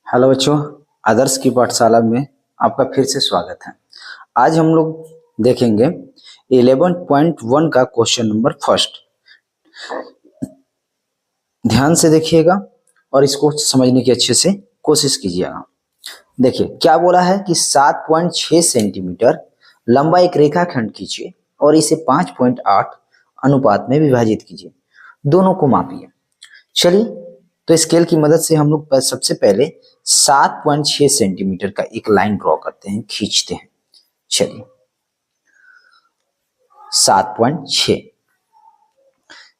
Hello बच्चों, आदर्श की पाठशाला में आपका फिर से स्वागत है। आज हम लोग देखेंगे 11.1 का क्वेश्चन नंबर फर्स्ट। ध्यान से देखिएगा और इसको समझने की अच्छे से कोशिश कीजिएगा। देखिए क्या बोला है कि 7.6 सेंटीमीटर लंबा एक रेखाखंड खींचिए और इसे 5.8 अनुपात में विभाजित कीजिए, दोनों को मापिए। चलिए तो स्केल की मदद से हम लोग सबसे पहले 7.6 सेंटीमीटर का एक लाइन ड्रॉ करते हैं, खींचते हैं। चलिए 7.6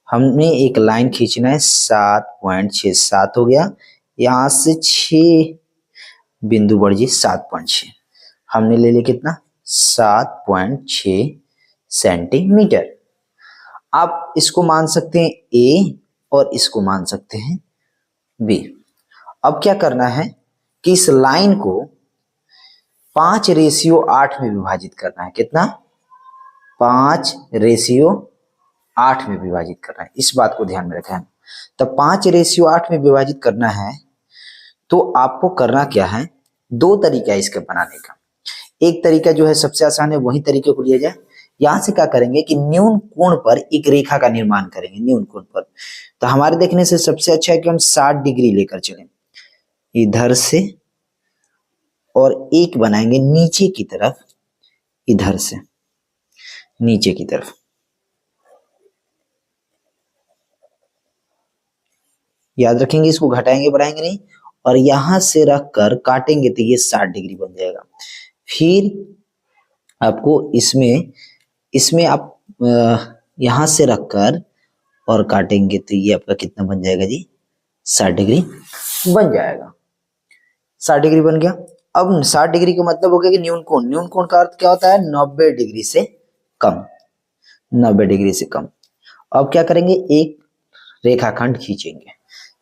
हमने एक लाइन खींचना है। 7.6 7 हो गया, यहां से 6 बिंदु बढ़ जी 7.6 हमने ले लिया कितना 7.6 सेंटीमीटर। आप इसको मान सकते हैं ए और इसको मान सकते हैं बी। अब क्या करना है कि इस लाइन को 5:8 में विभाजित करना है। कितना 5:8 में विभाजित करना है, इस बात को ध्यान में रखना है। तब 5:8 में विभाजित करना है तो आपको करना क्या है, दो तरीका है इसके बनाने का। एक तरीका जो है सबसे आसान है, वही तरीके को लिया जाए। यहां से क्या करेंगे कि न्यून कोण पर एक रेखा का निर्माण करेंगे। न्यून कोण पर तो हमारे देखने से सबसे अच्छा है कि हम 60 डिग्री लेकर चलें इधर से, और एक बनाएंगे नीचे की तरफ, इधर से नीचे की तरफ। याद रखेंगे, इसको घटाएंगे बढ़ाएंगे नहीं, और यहां से रखकर काटेंगे तो ये 60 डिग्री बन जाएगा। फिर आपको इसमें इसमें आप यहां से रखकर और काटेंगे तो ये आपका कितना बन जाएगा जी, 60 डिग्री बन जाएगा। 60 डिग्री बन गया। अब 60 डिग्री का मतलब हो गया कि न्यून कोण। न्यून कोण का अर्थ क्या होता है, 90 डिग्री से कम। 90 डिग्री से कम। अब क्या करेंगे, एक रेखाखंड खींचेंगे।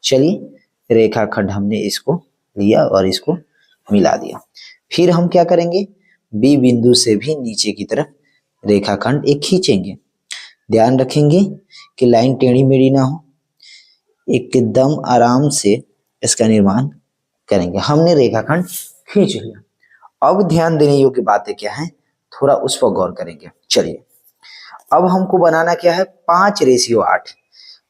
चलिए रेखाखंड हमने इसको लिया और इसको मिला दिया। फिर हम क्या करेंगे, बी बिंदु से भी नीचे की तरफ रेखाखंड एक खींचेंगे। ध्यान रखेंगे कि लाइन टेढ़ी मेढ़ी ना हो, एकदम आराम से इसका निर्माण करेंगे। हमने रेखाखंड खींच लिया। अब ध्यान देने योग्य बातें क्या है, थोड़ा उस पर गौर करेंगे। चलिए अब हमको बनाना क्या है, 5:8।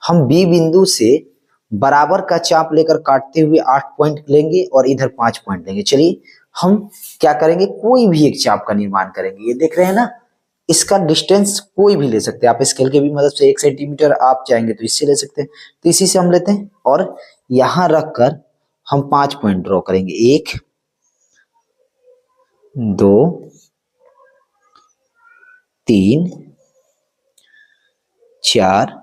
हम बी बिंदु से बराबर का चाप लेकर काटते हुए 8 पॉइंट लेंगे और इधर 5 पॉइंट लेंगे। चलिए हम क्या करेंगे, कोई भी एक चाप का निर्माण करेंगे। ये देख रहे हैं ना, इसका डिस्टेंस कोई भी ले सकते हैं आप, स्केल की भी मदद से 1 सेंटीमीटर आप चाहेंगे तो इससे ले सकते हैं। तो इसी से हम लेते हैं और यहां रखकर हम 5 पॉइंट ड्रॉ करेंगे। 1 2 3 4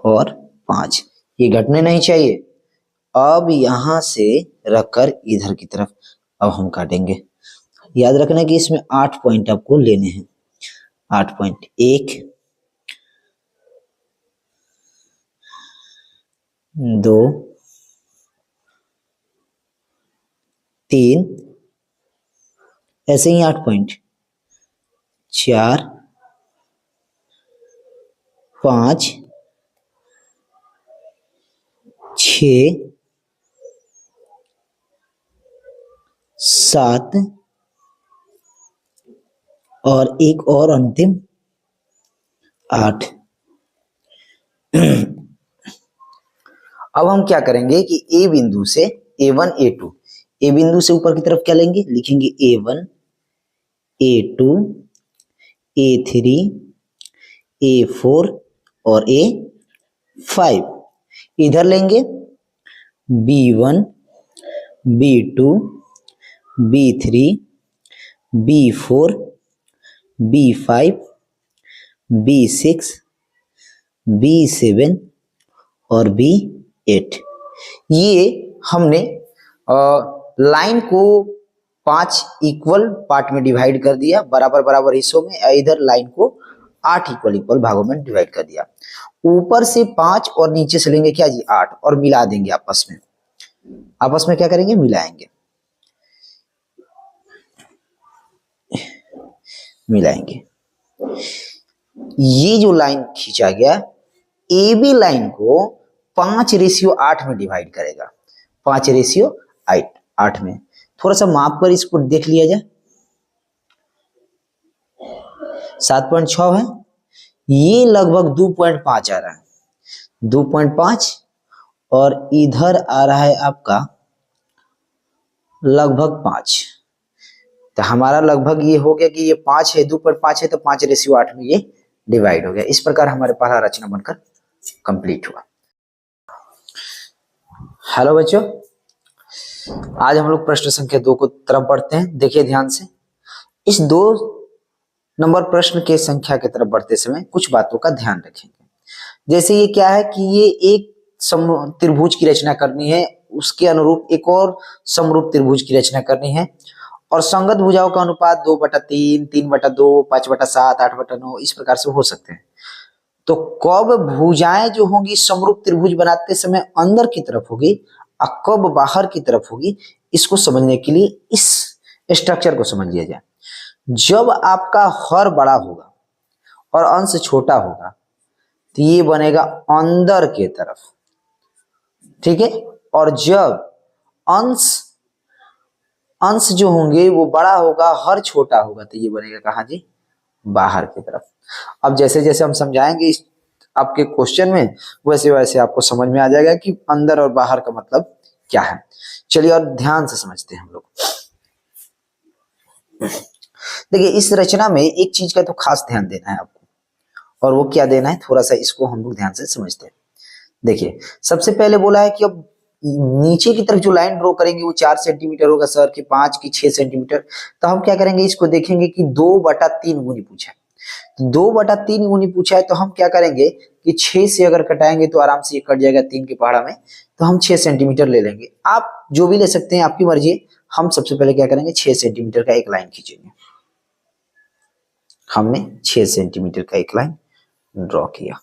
और 5। ये घटने नहीं चाहिए। अब यहां से रखकर इधर की तरफ अब हम काटेंगे। याद रखना कि इसमें 8 पॉइंट आपको लेने हैं। 8 पॉइंट, 1 2 3, ऐसे ही 8 पॉइंट, 4 5 6 7 और एक और अंतिम 8। अब हम क्या करेंगे कि ए बिंदु से A1 A2, ए बिंदु से ऊपर की तरफ क्या लेंगे, लिखेंगे A1 A2 A3 A4 और A5। इधर लेंगे B1 B2 B3 B4 B5 B6 B7 और B8। ये हमने लाइन को 5 इक्वल पार्ट में डिवाइड कर दिया, बराबर बराबर हिस्सों में। इधर लाइन को 8 इक्वल भागों में डिवाइड कर दिया। ऊपर से 5 और नीचे से लेंगे क्या जी 8 और मिला देंगे आपस में। आपस में क्या करेंगे, मिलाएंगे। मिलाएंगे। ये जो लाइन खींचा गया, ए बी लाइन को 5:8 में डिवाइड करेगा। 5:8 में। थोड़ा सा माप कर इसको देख लिया जाए। 7.6 है, ये लगभग 2.5 आ रहा है, 2.5, और इधर आ रहा है आपका लगभग 5। तो हमारा लगभग ये हो गया कि ये 5 है, 2.5 है, तो 5:8 में ये डिवाइड हो गया। इस प्रकार हमारे पहला रचना बनकर कंप्लीट हुआ। हेलो बच्चों, आज हम लोग प्रश्न संख्या 2 को तरफ बढ़ते हैं। देखिए ध्यान से, इस 2 नंबर प्रश्न के संख्या की तरफ बढ़ते समय कुछ बातों का ध्यान रखेंगे। जैसे ये क्या है कि ये एक त्रिभुज की रचना करनी है, उसके अनुरूप एक और समरूप त्रिभुज की रचना करनी है, और संगत भुजाओं का अनुपात 2/3, 3/2, 5/7, 8/9 इस प्रकार से हो सकते हैं। तो कब भुजाएं जो होंगी समरूप त्रिभुज बनाते समय अंदर की तरफ होगी और कब बाहर की तरफ होगी, इसको समझने के लिए इस स्ट्रक्चर को समझ लिया जाए। जब आपका हर बड़ा होगा और अंश छोटा होगा तो ये बनेगा अंदर के तरफ, ठीक है। और जब अंश जो होंगे वो बड़ा होगा, हर छोटा होगा, तो ये बनेगा कहाँ जी, बाहर की तरफ। अब जैसे जैसे हम समझाएंगे इस आपके क्वेश्चन में, वैसे वैसे आपको समझ में आ जाएगा कि अंदर और बाहर का मतलब क्या है। चलिए और ध्यान से समझते हैं हम लोग। देखिए इस रचना में एक चीज का तो खास ध्यान देना है आपको, और वो क्या देना है, थोड़ा सा इसको हम लोग ध्यान से समझते हैं। देखिए सबसे पहले बोला है कि अब नीचे की तरफ जो लाइन ड्रॉ करेंगे वो 4 सेंटीमीटर होगा सर, कि 5 की 6 सेंटीमीटर। तो हम क्या करेंगे, इसको देखेंगे कि 2/3 गुनी पूछा है, तो 2/3 गुनी पूछा है, तो हम क्या करेंगे कि 6 से अगर कटाएंगे तो आराम से ये कट जाएगा 3 के पहाड़ा में, तो हम 6 सेंटीमीटर ले लेंगे। आप जो भी ले सकते हैं, आपकी मर्जी है। हम सबसे पहले क्या करेंगे, 6 सेंटीमीटर का एक लाइन खींचेंगे। हमने 6 सेंटीमीटर का एक लाइन ड्रॉ किया,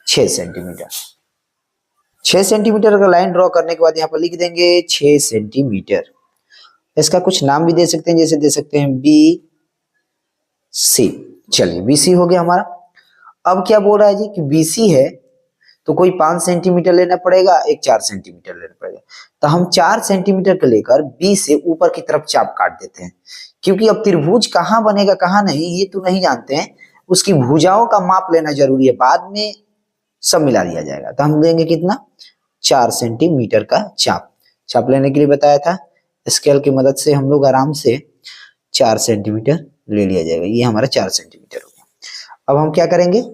6 सेंटीमीटर। 6 सेंटीमीटर का लाइन ड्रॉ करने के बाद यहाँ पर लिख देंगे 6 सेंटीमीटर। इसका कुछ नाम भी दे सकते हैं, जैसे दे सकते हैं BC। चलिए BC हो गया हमारा। अब क्या बोल रहा है जी कि BC है तो कोई 5 सेंटीमीटर लेना पड़ेगा, एक 4 सेंटीमीटर लेना पड़ेगा। तो हम 4 सेंटीमीटर को लेकर B से ऊपर की तरफ चाप काट देते हैं, क्योंकि अब त्रिभुज कहाँ बनेगा कहाँ नहीं ये तो नहीं जानते हैं, उसकी भुजाओं का माप लेना जरूरी है, बाद में सब मिला दिया जाएगा। तो हम लेंगे कितना, 4 सेंटीमीटर का चाप लेने के लिए बताया था। स्केल की मदद से हम लोग आराम से 4 सेंटीमीटर ले लिया जाएगा। ये हमारा 4 सेंटीमीटर हो गया। अब हम क्या करेंगे,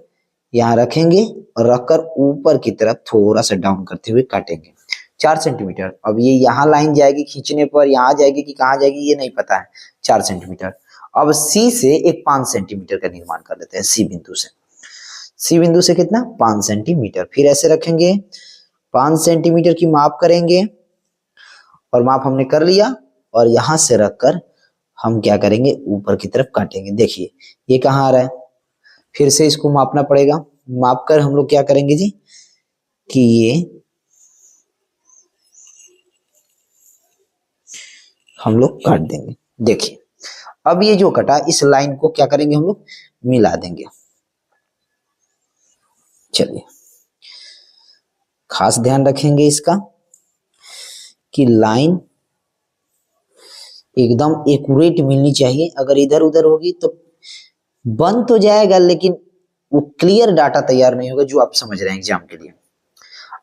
यहाँ रखेंगे और रखकर ऊपर की तरफ थोड़ा सा डाउन करते हुए काटेंगे 4 सेंटीमीटर। अब ये यहाँ लाइन जाएगी खींचने पर, यहाँ जाएगी कि कहाँ जाएगी ये नहीं पता है, 4 सेंटीमीटर। अब C से एक 5 सेंटीमीटर का निर्माण कर लेते हैं, C बिंदु से कितना, 5 सेंटीमीटर। फिर ऐसे रखेंगे, 5 सेंटीमीटर की माप करेंगे, और माप हमने कर लिया, और यहां से रखकर हम क्या करेंगे, ऊपर की तरफ काटेंगे। देखिए ये कहाँ आ रहा है, फिर से इसको मापना पड़ेगा। माप कर हम लोग क्या करेंगे जी कि ये हम लोग काट देंगे। देखिए अब ये जो कटा, इस लाइन को क्या करेंगे, हम लोग मिला देंगे। चलिए खास ध्यान रखेंगे इसका कि लाइन एकदम एक्यूरेट मिलनी चाहिए। अगर इधर उधर होगी तो बन तो जाएगा, लेकिन वो क्लियर डाटा तैयार नहीं होगा जो आप समझ रहे हैं एग्जाम के लिए।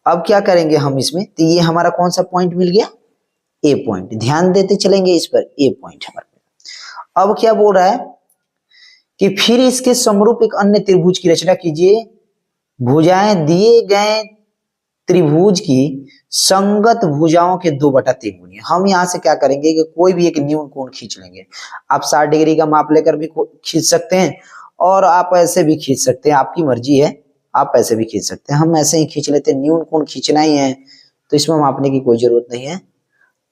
अब क्या करेंगे हम इसमें, तो ये हमारा कौन सा पॉइंट मिल गया, ए पॉइंट। ध्यान देते चलेंगे इस पर, ए पॉइंट हमारा। अब क्या बोल रहा है कि फिर इसके समरूप एक अन्य त्रिभुज की रचना कीजिए। भुजाएं दिए गए त्रिभुज की संगत भुजाओं के 2/3 गुनी। हम यहाँ से क्या करेंगे कि कोई भी एक न्यून कोण खींच लेंगे। आप 60 डिग्री का माप लेकर भी खींच सकते हैं, और आप ऐसे भी खींच सकते हैं, आपकी मर्जी है, आप ऐसे भी खींच सकते हैं। हम ऐसे ही खींच लेते हैं, न्यून कोण खींचना ही है तो इसमें मापने की कोई जरूरत नहीं है,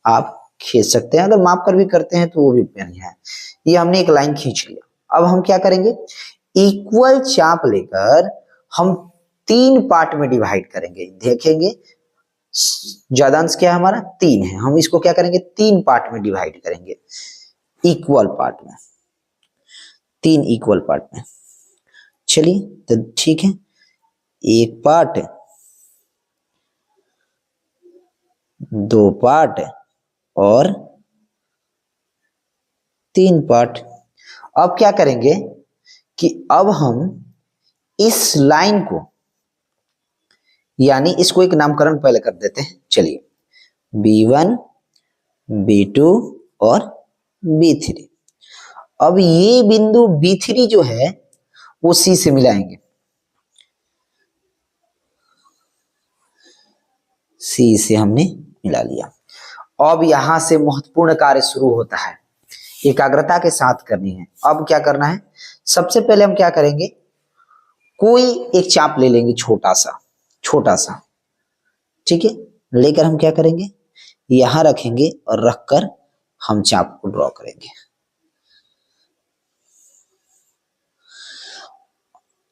आप खींच सकते हैं। अगर माप कर भी करते हैं तो वो भी बढ़िया है। ये हमने एक लाइन खींच लिया। अब हम क्या करेंगे, इक्वल चाप लेकर हम 3 पार्ट में डिवाइड करेंगे। देखेंगे ज्यादांश क्या है हमारा, 3 है, हम इसको क्या करेंगे, 3 पार्ट में डिवाइड करेंगे, इक्वल पार्ट में, 3 इक्वल पार्ट में। चलिए तो ठीक है, एक पार्ट, 2 पार्ट और 3 पार्ट। अब क्या करेंगे कि अब हम इस लाइन को, यानी इसको एक नामकरण पहले कर देते हैं। चलिए, B1, B2 और B3। अब ये बिंदु B3 जो है वो C से मिलाएंगे, C से हमने मिला लिया। अब यहां से महत्वपूर्ण कार्य शुरू होता है, एकाग्रता के साथ करनी है। अब क्या करना है, सबसे पहले हम क्या करेंगे, कोई एक चाप ले लेंगे, छोटा सा, ठीक है। लेकर हम क्या करेंगे, यहां रखेंगे और रखकर हम चाप को ड्रॉ करेंगे,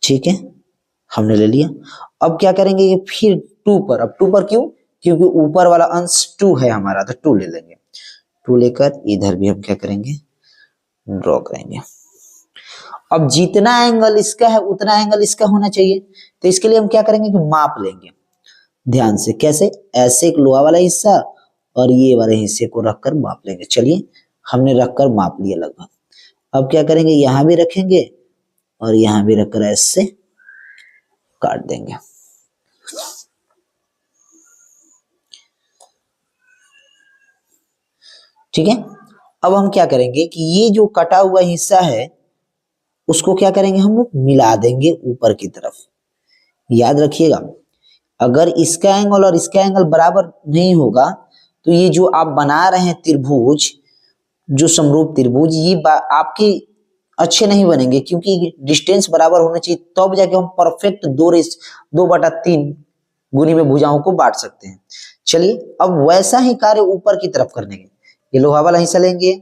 ठीक है। हमने ले लिया। अब क्या करेंगे कि फिर 2 पर, अब 2 पर क्यों, क्योंकि ऊपर वाला अंश 2 है हमारा, तो 2 ले लेंगे। 2 लेकर इधर भी हम क्या करेंगे, ड्रॉ करेंगे। अब जितना एंगल इसका है उतना एंगल इसका होना चाहिए, तो इसके लिए हम क्या करेंगे कि माप लेंगे ध्यान से। कैसे, ऐसे एक लोहा वाला हिस्सा और ये वाले हिस्से को रखकर माप लेंगे। चलिए, हमने रखकर माप लिया लगभग। अब क्या करेंगे, यहां भी रखेंगे और यहां भी रखकर ऐसे काट देंगे, ठीक है। अब हम क्या करेंगे कि ये जो कटा हुआ हिस्सा है उसको क्या करेंगे, हम लोग मिला देंगे ऊपर की तरफ। याद रखिएगा, अगर इसका एंगल और इसका एंगल बराबर नहीं होगा तो ये जो आप बना रहे हैं त्रिभुज, जो समरूप त्रिभुज, ये आपके अच्छे नहीं बनेंगे, क्योंकि डिस्टेंस बराबर होना चाहिए, तब जाके हम परफेक्ट 2/3 गुनी में भुजाओं को बांट सकते हैं। चलिए, अब वैसा ही कार्य ऊपर की तरफ करने के, ये लोहा वाला हिस्सा लेंगे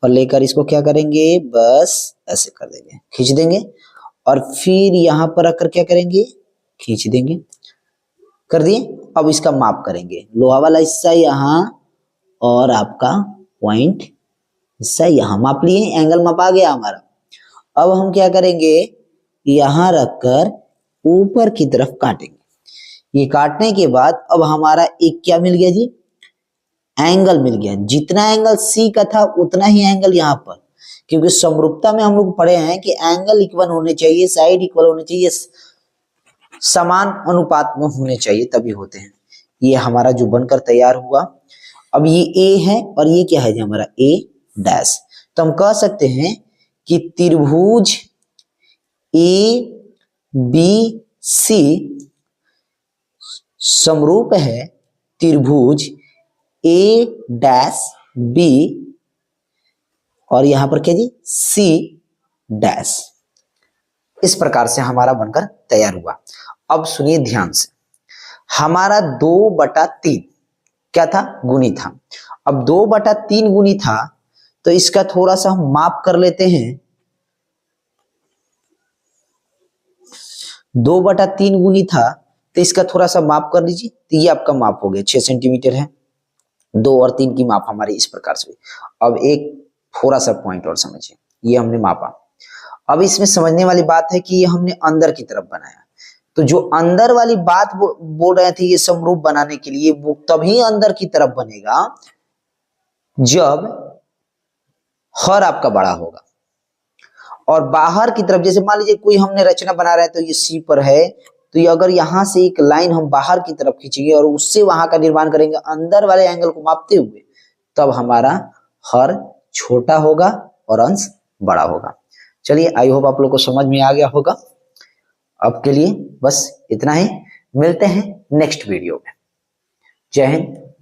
और लेकर इसको क्या करेंगे, बस ऐसे कर देंगे, खींच देंगे और फिर यहां पर रखकर क्या करेंगे, खींच देंगे, कर दिए। अब इसका माप करेंगे, लोहा वाला हिस्सा यहाँ और आपका पॉइंट हिस्सा यहाँ, माप लिए, एंगल मापा गया हमारा। अब हम क्या करेंगे, यहां रखकर ऊपर की तरफ काटेंगे। ये काटने के बाद अब हमारा एक क्या मिल गया जी, एंगल मिल गया। जितना एंगल सी का था उतना ही एंगल यहाँ पर, क्योंकि समरूपता में हम लोग पढ़े हैं कि एंगल इक्वल होने चाहिए, साइड इक्वल होने चाहिए, समान अनुपात में होने चाहिए, तभी होते हैं। ये हमारा जो बनकर तैयार हुआ। अब ये ए है और ये क्या है जी, हमारा ए डैश। तो हम कह सकते हैं कि त्रिभुज ए बी सी समरूप है त्रिभुज ए डैश बी और यहां पर क्या जी, सी डैश। इस प्रकार से हमारा बनकर तैयार हुआ। अब सुनिए ध्यान से, हमारा 2/3 क्या था, गुनी था। अब 2/3 गुनी था तो इसका थोड़ा सा हम माप कर लेते हैं। 2/3 गुनी था तो इसका थोड़ा सा माप कर लीजिए, तो ये आपका माप हो गया 6 सेंटीमीटर है। 2 और 3 की माप हमारी इस प्रकार से हुई। अब एक थोड़ा सा पॉइंट और समझिए, ये हमने मापा। अब इसमें समझने वाली बात है कि ये हमने अंदर की तरफ बनाया, तो जो अंदर वाली बात बोल रहे थे ये समरूप बनाने के लिए, वो तभी अंदर की तरफ बनेगा जब हर आपका बड़ा होगा। और बाहर की तरफ, जैसे मान लीजिए कोई हमने रचना बना रहे हैं तो ये सी पर है, तो ये अगर यहां से एक लाइन हम बाहर की तरफ खींचेंगे और उससे वहां का निर्माण करेंगे अंदर वाले एंगल को मापते हुए, तब हमारा हर छोटा होगा और अंश बड़ा होगा। चलिए, आई होप आप लोग को समझ में आ गया होगा। अब के लिए बस इतना ही, मिलते हैं नेक्स्ट वीडियो में। जय हिंद।